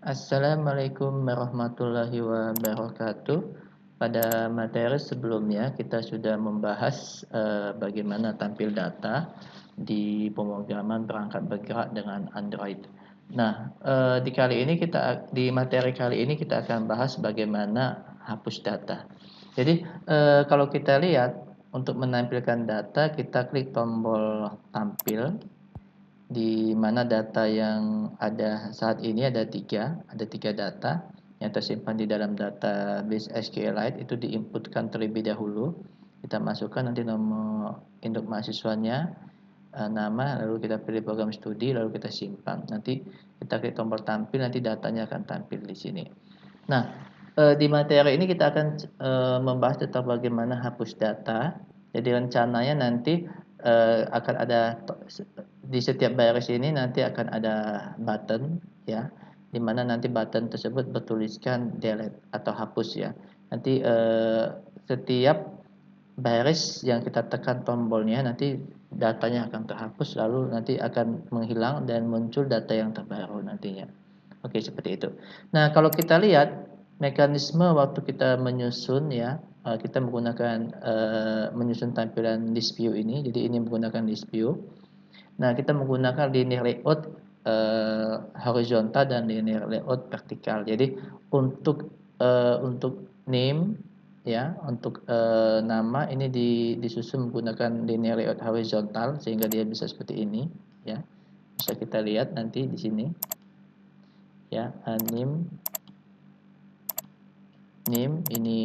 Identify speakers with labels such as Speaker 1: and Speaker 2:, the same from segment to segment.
Speaker 1: Assalamualaikum warahmatullahi wabarakatuh. Pada materi sebelumnya kita sudah membahas bagaimana tampil data di pemrograman perangkat bergerak dengan Android. Nah, di materi kali ini kita akan bahas bagaimana hapus data. Jadi, kalau kita lihat untuk menampilkan data, kita klik tombol tampil, di mana data yang ada saat ini ada tiga data yang tersimpan di dalam database SQLite. Itu diinputkan terlebih dahulu, kita masukkan nanti nomor induk mahasiswanya, nama, lalu kita pilih program studi, lalu kita simpan. Nanti kita klik tombol tampil, nanti datanya akan tampil di sini. Nah, di materi ini kita akan membahas tentang bagaimana hapus data. Jadi rencananya nanti akan ada di setiap baris ini nanti akan ada button ya, di mana nanti button tersebut bertuliskan delete atau hapus ya. Nanti setiap baris yang kita tekan tombolnya nanti datanya akan terhapus, lalu nanti akan menghilang dan muncul data yang terbaru nantinya. Oke, seperti itu. Nah, kalau kita lihat mekanisme waktu kita menyusun ya, kita menggunakan menyusun tampilan list view ini. Jadi ini menggunakan list view. Nah, kita menggunakan linear layout horizontal dan linear layout vertikal. Jadi untuk name ya, untuk nama ini disusun menggunakan linear layout horizontal sehingga dia bisa seperti ini ya. Bisa kita lihat nanti di sini ya, name ini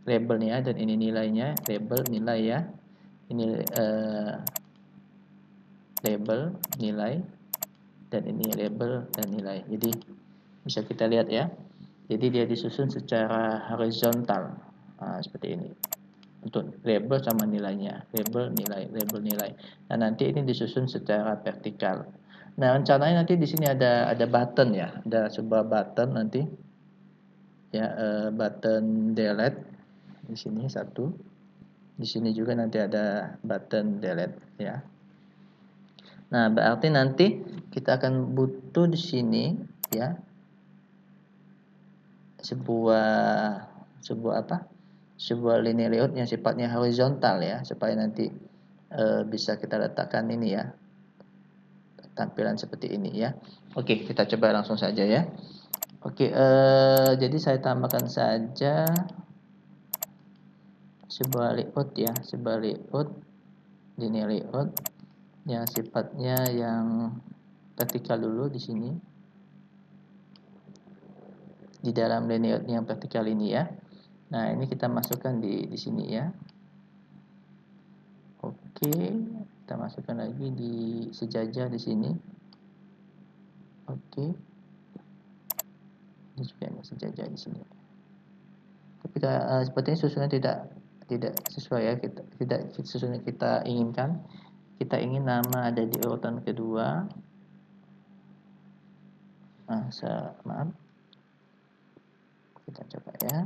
Speaker 1: labelnya dan ini nilainya, label nilai ya. Ini label nilai dan ini label dan nilai. Jadi bisa kita lihat ya. Jadi dia disusun secara horizontal seperti ini. Untuk label sama nilainya, label nilai, label nilai. Nah, nanti ini disusun secara vertikal. Nah, rencananya nanti di sini ada button ya, ada sebuah button nanti ya, button delete di sini satu. Di sini juga nanti ada button delete ya. Nah, berarti nanti kita akan butuh di sini ya sebuah linear layout yang sifatnya horizontal ya, supaya nanti bisa kita letakkan ini ya, tampilan seperti ini ya. Oke, kita coba langsung saja ya. Oke, jadi saya tambahkan saja sebuah layout ya, sebuah layout linear layout yang sifatnya yang vertikal dulu di sini, di dalam linear yang vertikal ini ya. Nah, ini kita masukkan di sini ya. Oke, kita masukkan lagi di sejajar di sini. Oke, ini juga ini sejajar di sini. Tapi sepertinya susunannya tidak sesuai ya, tidak sesuai yang kita inginkan. Kita ingin nama ada di urutan kedua. Maaf. Kita coba ya.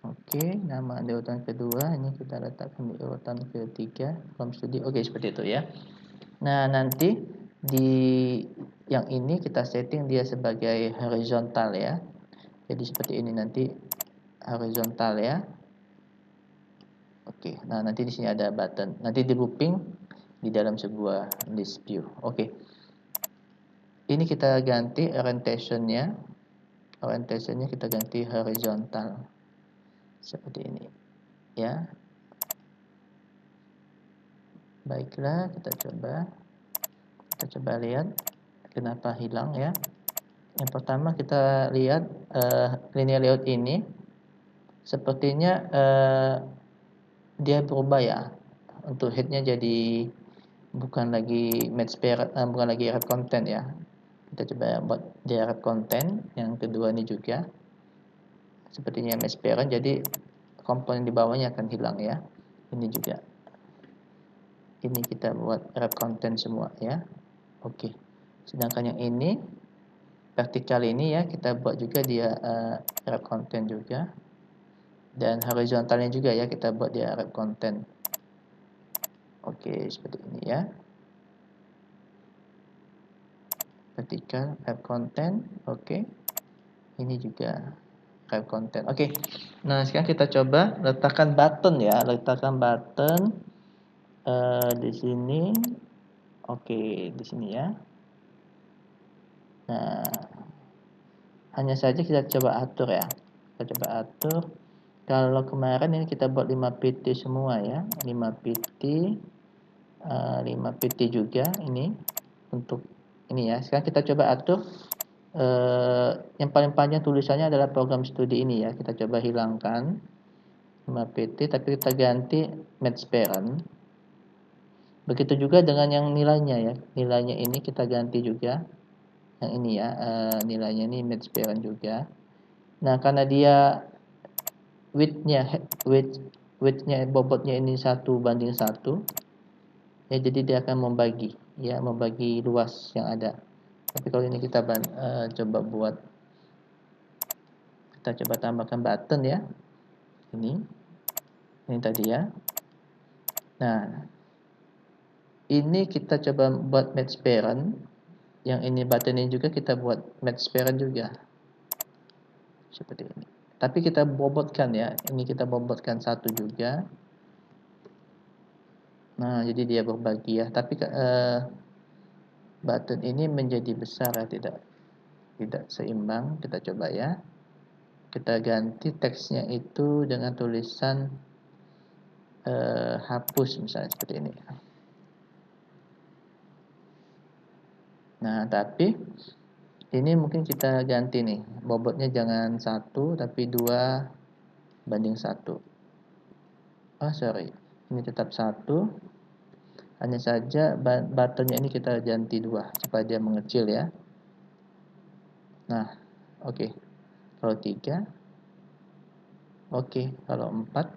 Speaker 1: Oke, nama di urutan kedua ini kita letakkan di urutan ketiga kolom studi. Oke, seperti itu ya. Nah, nanti di yang ini kita setting dia sebagai horizontal ya. Jadi seperti ini nanti horizontal ya. Oke, nah nanti di sini ada button. Nanti di looping di dalam sebuah list view. Oke. Ini kita ganti orientationnya. Orientationnya kita ganti horizontal. Seperti ini. Ya. Baiklah, kita coba lihat kenapa hilang ya. Yang pertama kita lihat linear layout ini sepertinya dia berubah ya. Untuk headnya jadi bukan lagi match parent, bukan lagi wrap content ya. Kita coba buat dia wrap content. Yang kedua ini juga sepertinya match parent, jadi komponen di bawahnya akan hilang ya. Ini juga. Ini kita buat wrap content semua ya. Oke. Sedangkan yang ini vertikal ini ya, kita buat juga dia wrap content juga. Dan horizontalnya juga ya, kita buat dia wrap content. Oke, seperti ini ya. vertikal wrap content. Oke. Ini juga wrap content. Oke. Nah, sekarang kita coba letakkan button ya, letakkan button di sini. Oke, di sini ya. Nah, hanya saja kita coba atur ya. Kita coba atur. Kalau kemarin ini kita buat 5 PT semua ya, 5 PT, 5 PT juga ini untuk ini ya. Sekarang kita coba atur. Yang paling panjang tulisannya adalah program studi ini ya. Kita coba hilangkan 5 PT, tapi kita ganti match parent. Begitu juga dengan yang nilainya ya. Nilainya ini kita ganti juga. Yang ini ya, nilainya ini match parent juga. Nah, karena dia widthnya bobotnya ini 1:1, ya jadi dia akan membagi luas yang ada. Tapi kalau ini kita coba buat, kita coba tambahkan button ya, ini tadi ya. Nah, ini kita coba buat match parent, yang ini button ini juga kita buat match parent juga, seperti ini. Tapi kita bobotkan ya, ini kita bobotkan 1 juga. Nah, jadi dia berbagi ya. Tapi button ini menjadi besar ya, tidak seimbang. Kita coba ya. Kita ganti teksnya itu dengan tulisan hapus misalnya seperti ini. Nah, tapi ini mungkin kita ganti nih. Bobotnya jangan 1 tapi 2:1. Sorry. Ini tetap 1. Hanya saja buttonnya ini kita ganti 2 supaya dia mengecil ya. Nah, oke. Kalau 3, oke. Kalau 4,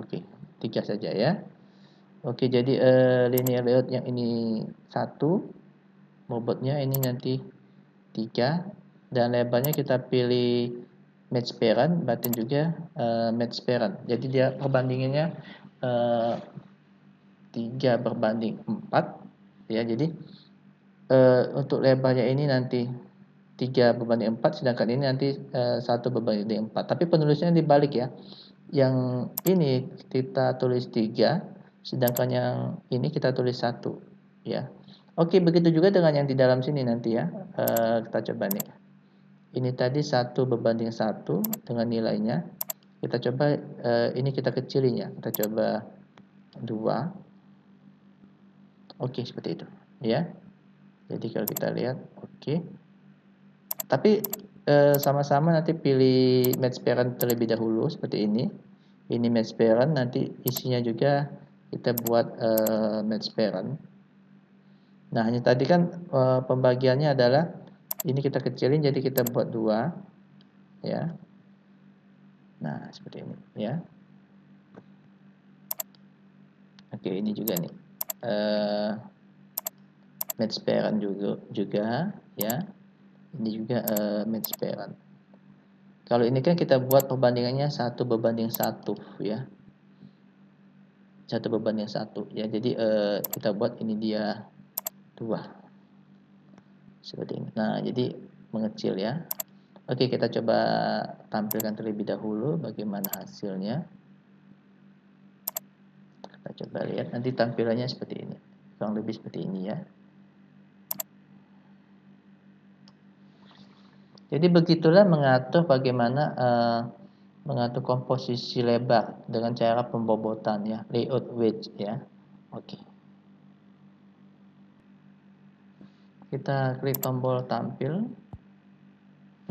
Speaker 1: oke. 3 saja ya. Oke, jadi linear layout yang ini 1, bobotnya ini nanti 3, dan lebarnya kita pilih match parent, button juga match parent. Jadi dia perbandingannya 3:4 ya. Jadi untuk lebarnya ini nanti 3:4, sedangkan ini nanti 1:4. Tapi penulisannya dibalik ya. Yang ini kita tulis 3, sedangkan yang ini kita tulis 1 ya. Oke, begitu juga dengan yang di dalam sini nanti ya. Kita coba nih. Ini tadi 1:1 dengan nilainya. Kita coba ini kita kecilin ya. Kita coba 2. Oke, seperti itu ya. Jadi kalau kita lihat, oke. Tapi sama-sama nanti pilih match parent terlebih dahulu seperti ini. Ini match parent, nanti isinya juga kita buat match parent. Nah, hanya tadi kan pembagiannya adalah ini kita kecilin, jadi kita buat 2 ya. Nah, seperti ini ya. Oke, ini juga nih match parent juga ya. Ini juga match parent. Kalau ini kan kita buat perbandingannya 1:1 ya. 1:1 ya. Jadi kita buat ini dia 2 seperti ini. Nah, jadi mengecil ya. Oke, kita coba tampilkan terlebih dahulu bagaimana hasilnya. Kita coba lihat nanti tampilannya seperti ini, kurang lebih seperti ini ya. Jadi begitulah mengatur bagaimana mengatur komposisi lebar dengan cara pembobotan ya, layout wedge ya. Oke. Kita klik tombol tampil.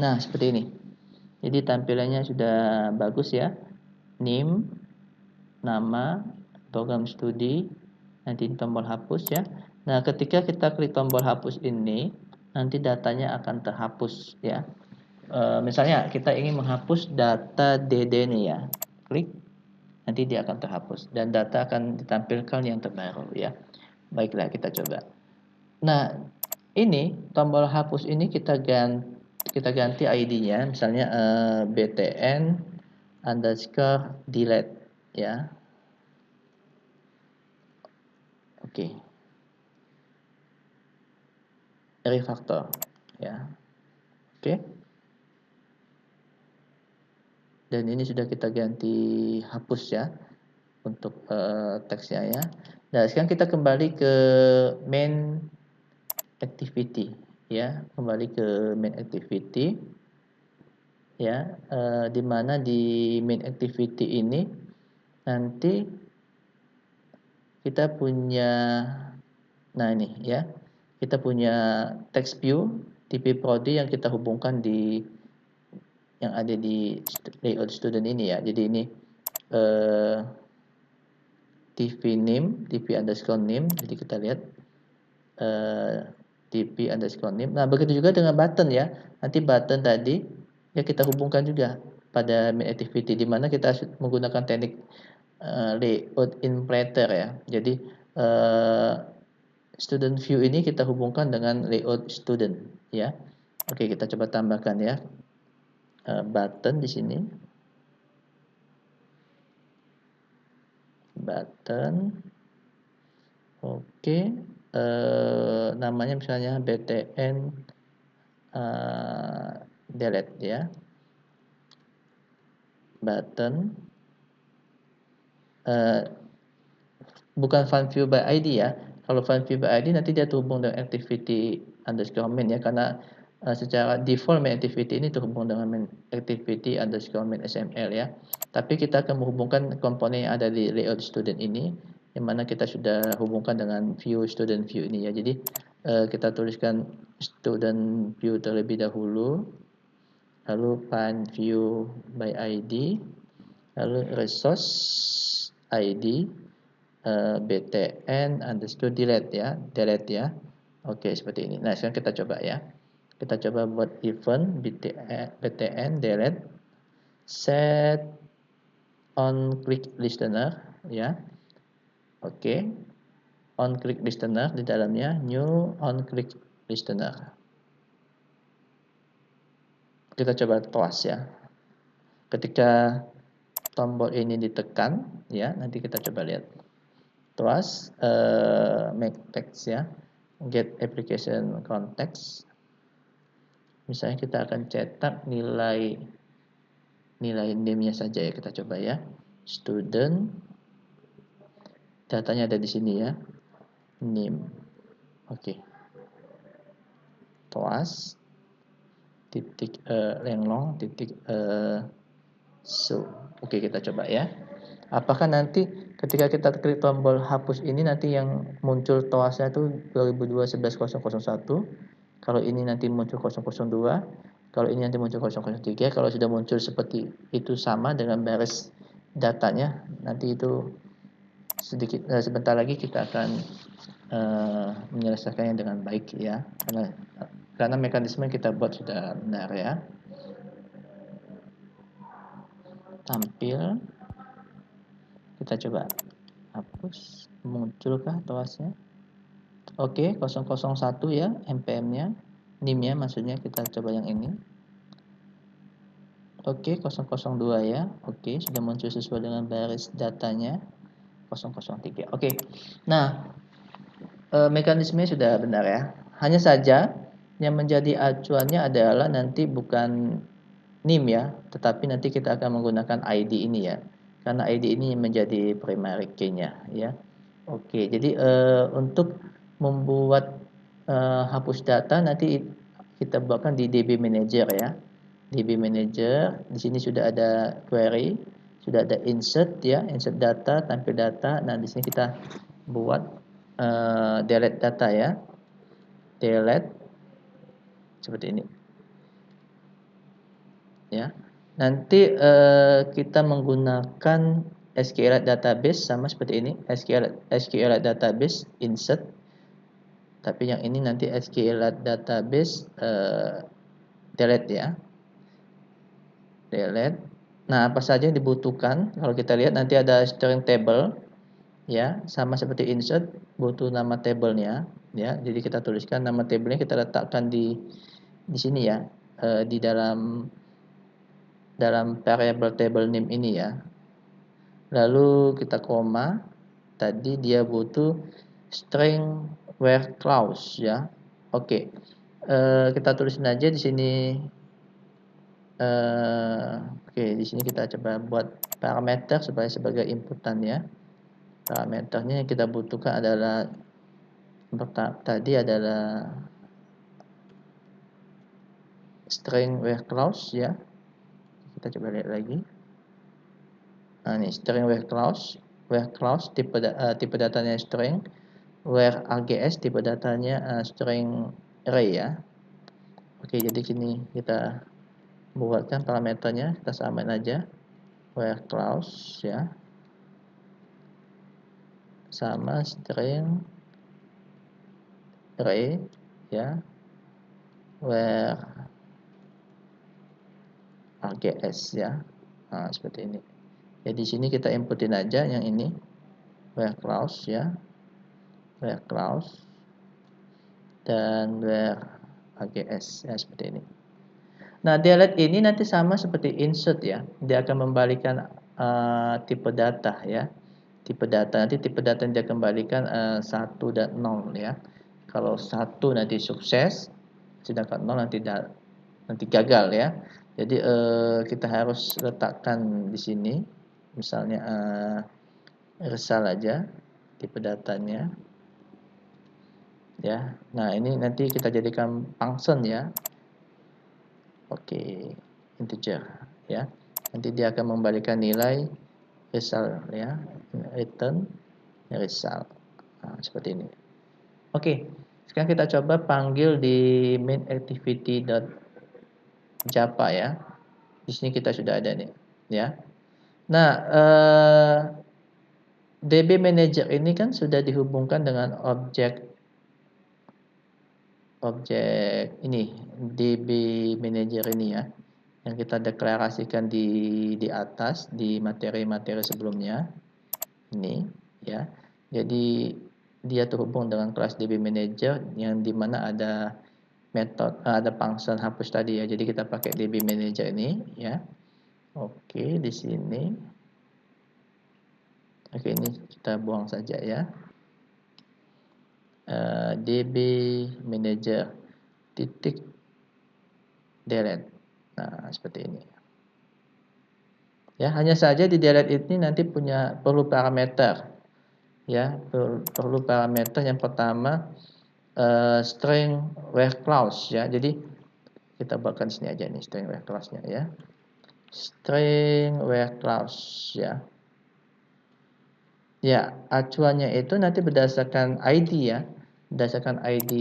Speaker 1: Nah, seperti ini. Jadi tampilannya sudah bagus ya. Name, nama, program studi, nanti tombol hapus ya. Nah, ketika kita klik tombol hapus ini, nanti datanya akan terhapus ya. Misalnya kita ingin menghapus data DD ini ya. Klik, nanti dia akan terhapus dan data akan ditampilkan yang terbaru ya. Baiklah, kita coba. Nah, ini tombol hapus ini kita ganti ID-nya, misalnya btn_delete ya. Oke. refactor ya. Oke. Dan ini sudah kita ganti hapus ya untuk teksnya ya. Nah, sekarang kita kembali ke main activity ya, kembali ke main activity ya, di mana di main activity ini nanti kita punya, nah ini ya, kita punya text view TP-Prodi yang kita hubungkan di yang ada di layout student ini ya. Jadi ini TV name, TV_name. Jadi kita lihat TV_name. Nah, begitu juga dengan button ya. Nanti button tadi ya kita hubungkan juga pada main activity, di mana kita menggunakan teknik layout impleter ya. Jadi student view ini kita hubungkan dengan layout student ya. Oke, kita coba tambahkan ya button di sini. Button. Oke, namanya misalnya btn delete ya. Button bukan fun view by ID ya. Kalau fun view by ID nanti dia terhubung dengan activity_main ya, karena secara default main activity ini terhubung dengan main activity_main SML ya. Tapi kita akan menghubungkan komponen yang ada di layout student ini, yang mana kita sudah hubungkan dengan view student view ini ya. Jadi kita tuliskan student view terlebih dahulu, lalu fun view by ID, lalu resource ID btn_delete ya, delete ya. Oke, seperti ini. Nah, sekarang kita coba ya. Kita coba buat event btn delete set on click listener ya. Oke. On click listener, di dalamnya new on click listener. Kita coba toas ya. Ketika tombol ini ditekan ya, nanti kita coba lihat. Toas make text ya, get application context. Misalnya kita akan cetak nilai name-nya saja ya, kita coba ya. Student, datanya ada di sini ya, name. Oke. Toas titik lenglong titik so. Oke, kita coba ya. Apakah nanti ketika kita klik tombol hapus ini nanti yang muncul toasnya itu 2002-11-001. Kalau ini nanti muncul 002, kalau ini nanti muncul 003. Kalau sudah muncul seperti itu sama dengan baris datanya, nanti itu sebentar lagi kita akan menyelesaikannya dengan baik ya, karena mekanisme yang kita buat sudah benar ya. Tampil, kita coba hapus, munculkah toasnya? Oke, 001 ya MPM-nya, NIM-nya maksudnya, kita coba yang ini. Oke, 002 ya. Oke, sudah muncul sesuai dengan baris datanya 003. Oke. Nah, mekanismenya sudah benar ya. Hanya saja yang menjadi acuannya adalah nanti bukan NIM ya, tetapi nanti kita akan menggunakan ID ini ya. Karena ID ini menjadi primary key-nya ya. Oke, jadi untuk membuat hapus data nanti kita buatkan di DB Manager ya. DB Manager, di sini sudah ada query, sudah ada insert ya, insert data, tampil data. Nah, di sini kita buat delete data ya. Delete seperti ini. Ya. Nanti kita menggunakan SQLite database sama seperti ini, SQLite database insert. Tapi yang ini nanti SQLite database delete ya. Delete. Nah, apa saja yang dibutuhkan? Kalau kita lihat nanti ada string table ya, sama seperti insert, butuh nama tabelnya ya. Jadi kita tuliskan nama tabelnya, kita letakkan di sini ya, di dalam variable table name ini ya. Lalu kita koma, tadi dia butuh string where clause ya. Oke. Kita tulisin aja di sini. Oke, di sini kita coba buat parameter supaya sebagai inputan ya. Parameternya yang kita butuhkan adalah tadi adalah string where clause ya. Kita coba lihat lagi. Nah, ini string where clause tipe datanya string, where args tipe datanya string array ya. Oke, jadi sini kita buatkan parameternya, kita samain aja where clause ya sama string array ya, where args ya. Nah, seperti ini. Jadi di sini kita inputin aja yang ini where clause ya, where clause dan where args ya, seperti ini. Nah, delete ini nanti sama seperti insert ya. Dia akan membalikan tipe data ya. Tipe data yang dia kembalikan 1 dan 0 ya. Kalau 1 nanti sukses, sedangkan 0 nanti gagal ya. Jadi kita harus letakkan di sini misalnya result aja tipe datanya ya. Nah, ini nanti kita jadikan function ya. Oke, integer ya. Nanti dia akan membalikan nilai result ya, return result. Nah, seperti ini. Oke, sekarang kita coba panggil di main activity.java ya. Di sini kita sudah ada nih ya. Nah, DB Manager ini kan sudah dihubungkan dengan objek ini DB Manager ini ya, yang kita deklarasikan di atas di materi-materi sebelumnya ini ya. Jadi dia terhubung dengan kelas DB Manager yang dimana ada ada function hapus tadi ya. Jadi kita pakai DB Manager ini ya. Oke, di sini. Oke, ini kita buang saja ya. DB Manager titik delete. Nah, seperti ini. Ya, hanya saja di delete ini nanti perlu parameter. Ya, perlu parameter yang pertama string where clause ya. Jadi kita buatkan di sini aja nih string where clause-nya ya. String where clause ya. Ya, acuannya itu nanti berdasarkan ID ya. Berdasarkan ID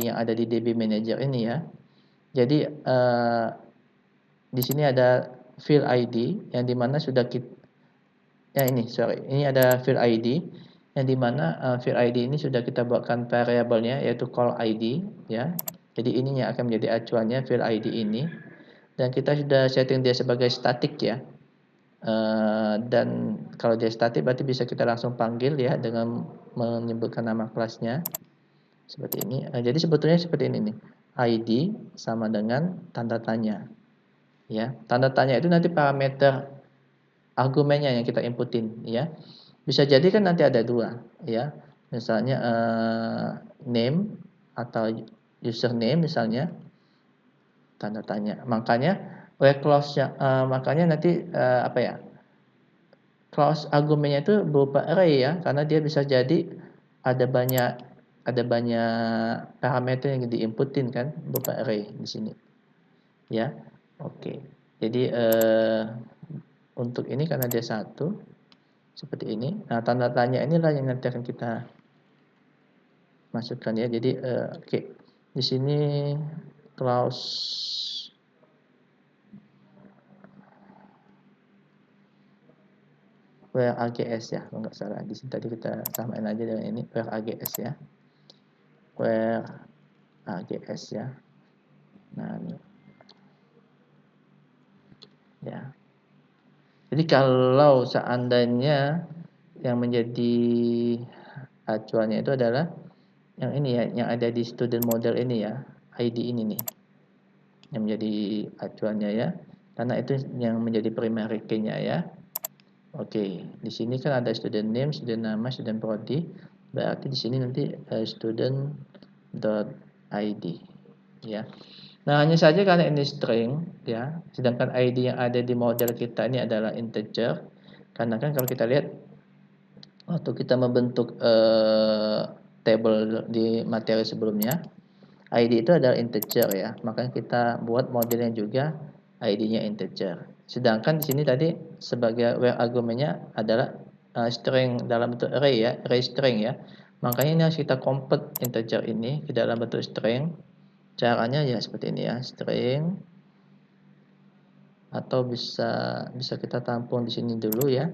Speaker 1: yang ada di DB Manager ini ya. Jadi di sini ada field ID yang dimana sudah ini ada field ID yang dimana field ID ini sudah kita buatkan variabelnya yaitu call ID ya. Jadi ini yang akan menjadi acuannya field ID ini, dan kita sudah setting dia sebagai static ya. Dan kalau dia static berarti bisa kita langsung panggil ya dengan menyebutkan nama kelasnya seperti ini. Jadi sebetulnya seperti ini nih, ID sama dengan tanda tanya ya. Tanda tanya itu nanti parameter argumennya yang kita inputin ya. Bisa jadi kan nanti ada dua ya, misalnya name atau username misalnya tanda tanya. Makanya makanya nanti clause argumennya itu berupa array ya, karena dia bisa jadi ada banyak parameter yang diinputin kan berupa array di sini ya. Oke, jadi untuk ini karena dia satu seperti ini. Nah, tanda tanya inilah yang nanti akan kita masukkan ya. Jadi oke, di sini clause where args ya, kalau nggak salah. Di sini tadi kita samain aja dengan ini where args ya, where args ya. Nah, ini ya. Jadi kalau seandainya yang menjadi acuannya itu adalah yang ini ya, yang ada di student model ini ya, ID ini nih, yang menjadi acuannya ya, karena itu yang menjadi primary key-nya ya. Oke, di sini kan ada student name, student nama, student prodi. Berarti di sini nanti student dot ID, ya. Nah, hanya saja karena ini string, ya, sedangkan ID yang ada di model kita ini adalah integer. Karena kan kalau kita lihat waktu kita membentuk table di materi sebelumnya, ID itu adalah integer ya, makanya kita buat modelnya juga ID-nya integer. Sedangkan di sini tadi sebagai where argumennya adalah string dalam bentuk array ya, array string ya. Makanya ini harus kita convert integer ini ke dalam bentuk string. Caranya ya seperti ini ya, string, atau bisa kita tampung di sini dulu ya.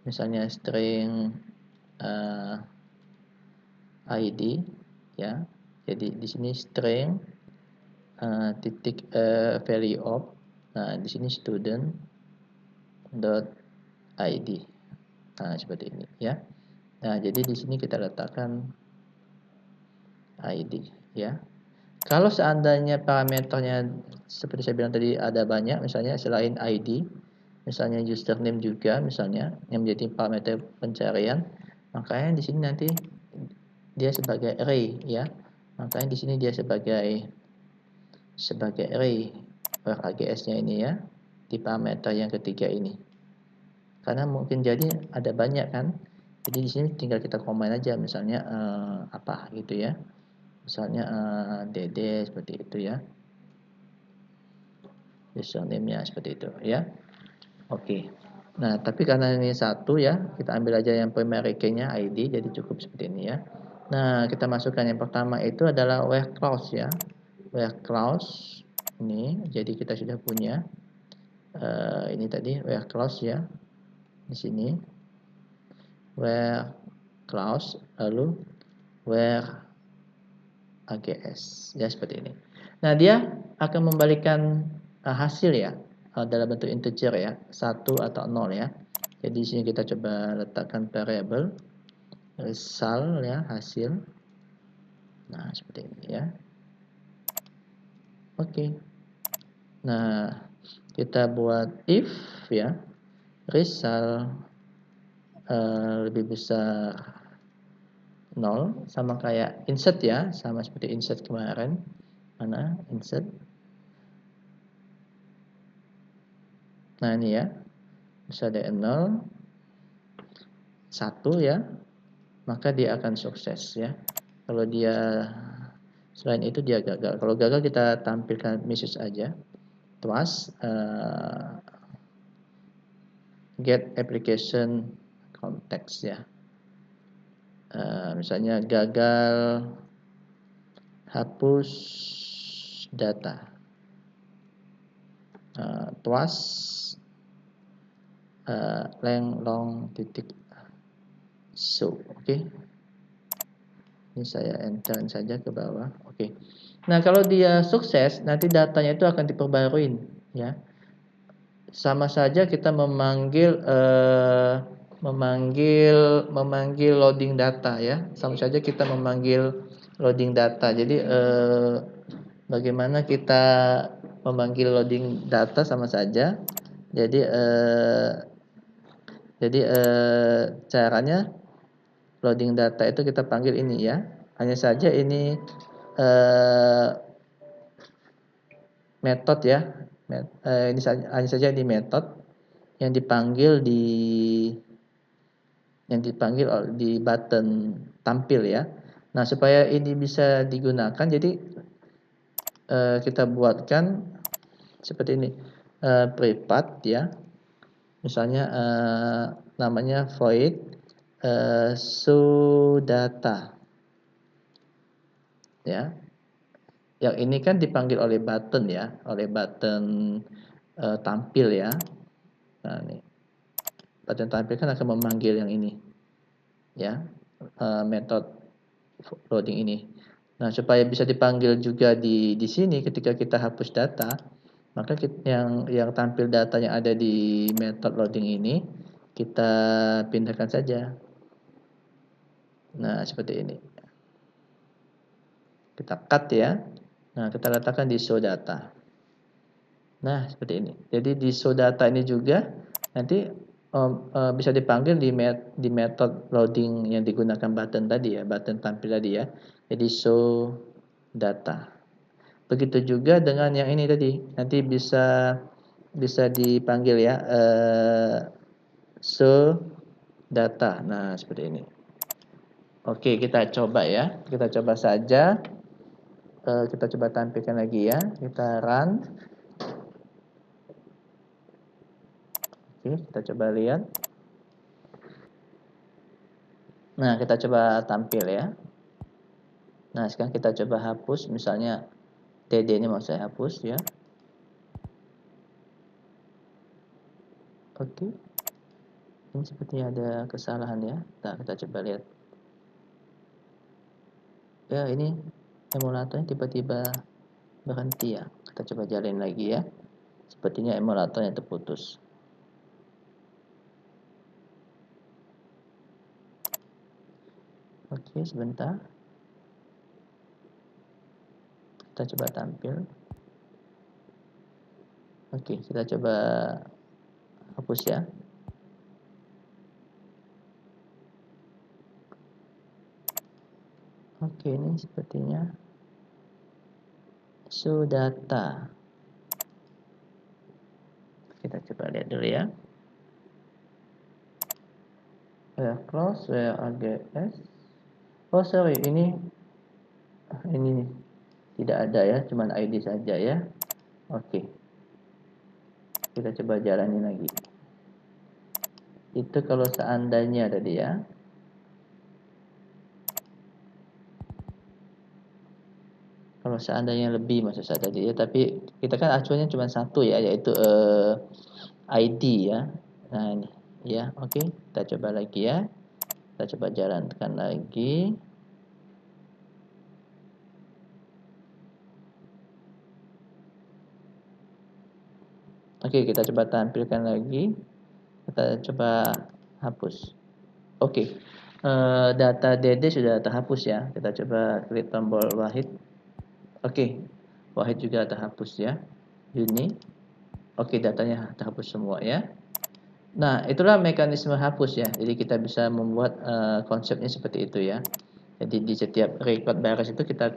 Speaker 1: Misalnya string ID ya. Jadi di sini string titik value of, nah di sini student dot id, nah seperti ini ya. Nah jadi di sini kita letakkan id ya. Kalau seandainya parameternya seperti saya bilang tadi ada banyak, misalnya selain id, misalnya username juga misalnya yang menjadi parameter pencarian, makanya di sini nanti dia sebagai array ya. Makanya di sini dia sebagai array AGS-nya ini ya, di parameter yang ketiga ini. Karena mungkin jadi ada banyak kan. Jadi di sini tinggal kita combine aja, misalnya apa gitu ya. Misalnya DD seperti itu ya. Username-nya seperti itu ya. Oke. Nah, tapi karena ini satu ya, kita ambil aja yang primary key-nya ID, jadi cukup seperti ini ya. Nah, kita masukkan yang pertama itu adalah where clause ya. Where clause ini, jadi kita sudah punya ini tadi where clause ya. Di sini where clause, lalu where AGS ya, seperti ini. Nah, dia akan membalikan hasil ya dalam bentuk integer ya, 1 atau 0 ya. Jadi di sini kita coba letakkan variable result ya, hasil. Nah, seperti ini ya. Oke. Nah, kita buat if ya, result lebih besar 0, sama kayak insert ya, sama seperti insert kemarin. Mana insert? Nah, ini ya. Bisa ada 0, 1 ya, maka dia akan sukses ya. Kalau dia selain itu dia gagal. Kalau gagal kita tampilkan message aja. Twice get application context ya. Misalnya gagal hapus data. Twice long titik show. Oke. Ini saya enter saja ke bawah. Oke. Nah, kalau dia sukses, nanti datanya itu akan diperbaruin ya. Sama saja kita memanggil loading data ya. Sama saja kita memanggil loading data. Jadi bagaimana kita memanggil loading data sama saja. Jadi caranya loading data itu kita panggil ini ya. Hanya saja ini metode ya. Ini hanya saja di metode yang dipanggil di button tampil ya. Nah, supaya ini bisa digunakan, jadi kita buatkan seperti ini, private ya. Misalnya namanya void show data ya. Yang ini kan dipanggil oleh button ya, oleh button tampil ya. Nah, ini button tampil kan akan memanggil yang ini ya, metode loading ini. Nah, supaya bisa dipanggil juga di sini ketika kita hapus data, maka yang tampil data yang ada di metode loading ini kita pindahkan saja. Nah, seperti ini. Kita cut ya. Nah, kita letakkan di show data. Nah, seperti ini. Jadi di show data ini juga nanti bisa dipanggil di metode loading yang digunakan button tadi ya, button tampil tadi ya. Jadi show data. Begitu juga dengan yang ini tadi, nanti bisa dipanggil ya, show data. Nah, seperti ini. Oke, kita coba ya. Kita coba saja. Kita coba tampilkan lagi ya. Kita run. Oke, kita coba lihat. Nah, kita coba tampil ya. Nah, sekarang kita coba hapus. Misalnya TD ini mau saya hapus ya. Oke. Ini sepertinya ada kesalahan ya. Nah, kita coba lihat. Ya, ini emulatornya tiba-tiba berhenti ya. Kita coba jalin lagi ya. Sepertinya emulatornya terputus. Oke, sebentar. Kita coba tampil. Oke, kita coba hapus ya. Oke, ini sepertinya show data. Kita coba lihat dulu ya. Where close, where AGS. Oh sorry, ini tidak ada ya, cuman ID saja ya. Oke, kita coba jalani lagi. Itu kalau seandainya tadi ya. Kalau seandainya lebih maksud saya tadi ya, tapi kita kan acuannya cuma satu ya, yaitu ID ya. Nah ini ya, oke, kita coba lagi ya. Kita coba jalankan lagi. Oke, kita coba tampilkan lagi. Kita coba hapus. Oke, data DD sudah terhapus ya. Kita coba klik tombol Wahid. Oke, Wahid juga terhapus ya. Yuni. Oke, datanya terhapus semua ya. Nah, itulah mekanisme hapus ya. Jadi kita bisa membuat konsepnya seperti itu ya. Jadi di setiap record baris itu kita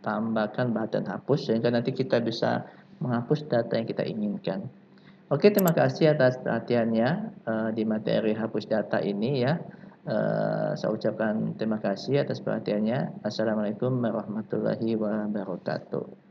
Speaker 1: tambahkan button hapus sehingga nanti kita bisa menghapus data yang kita inginkan. Oke, terima kasih atas perhatiannya di materi hapus data ini ya. Saya ucapkan terima kasih atas perhatiannya. Assalamualaikum warahmatullahi wabarakatuh.